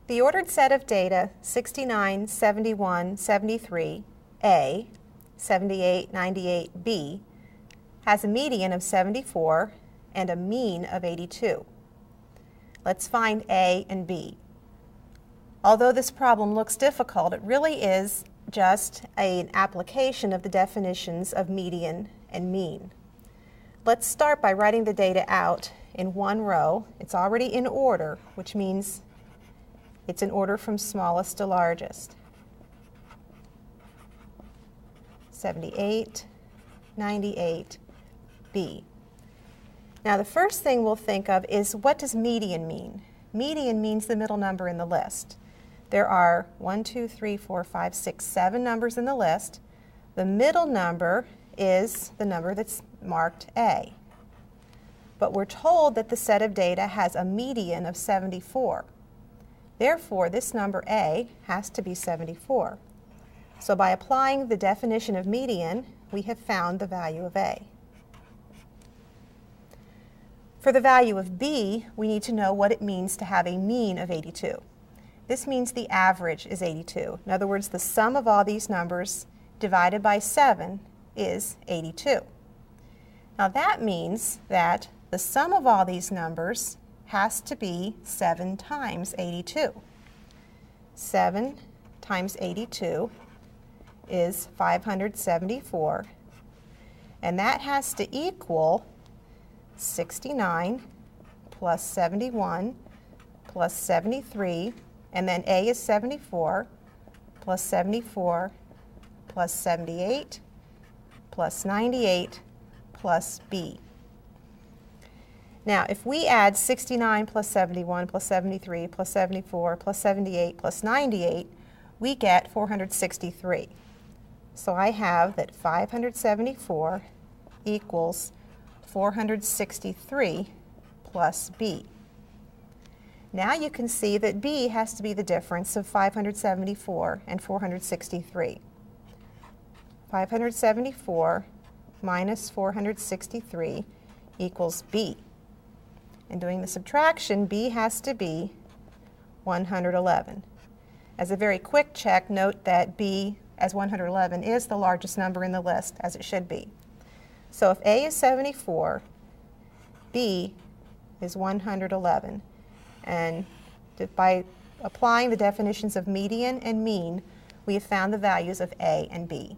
The ordered set of data 69, 71, 73, A, 78, 98, B, has a median of 74 and a mean of 82. Let's find A and B. Although this problem looks difficult, it really is just an application of the definitions of median and mean. Let's start by writing the data out in one row. It's already in order, which means it's in order from smallest to largest. 78, 98, B. Now the first thing we'll think of is, what does median mean? Median means the middle number in the list. There are 1, 2, 3, 4, 5, 6, 7 numbers in the list. The middle number is the number that's marked A. But we're told that the set of data has a median of 74. Therefore, this number A has to be 74. So by applying the definition of median, we have found the value of A. For the value of B, we need to know what it means to have a mean of 82. This means the average is 82. In other words, the sum of all these numbers divided by 7 is 82. Now that means that the sum of all these numbers has to be 7 times 82. 7 times 82 is 574, and that has to equal 69 plus 71 plus 73, and then A is 74 plus 74 plus 78 plus 98 plus B. Now, if we add 69 plus 71 plus 73 plus 74 plus 78 plus 98, we get 463. So I have that 574 equals 463 plus B. Now you can see that B has to be the difference of 574 and 463. 574 minus 463 equals B. And doing the subtraction, B has to be 111. As a very quick check, note that B as 111 is the largest number in the list, as it should be. So if A is 74, B is 111. And by applying the definitions of median and mean, we have found the values of A and B.